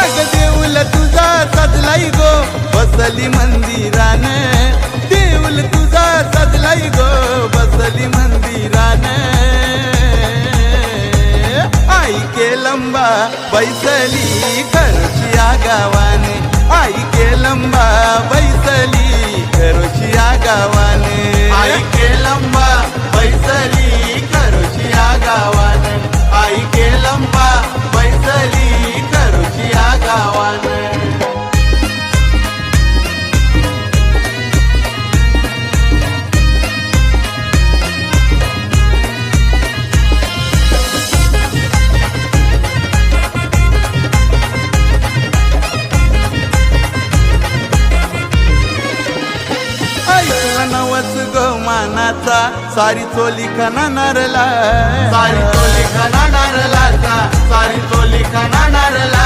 अग देऊल तुझा सजलाई गो बसली मंदिरान, देऊल तुझा सजलाई गो बसली मंदिरान। आई केलंबा बैसली खरोशिया गावाने, आई केलंबा बैसली खरोशिया गावाने, आई केलंबा बैसली खरोशिया गावाने, आई केलंबा बैसली खरोशिया गावाने। नवस गो मानाचा सारी चोली खना नारला, सारी चोली खना नारला, सारी चोली खना नारला।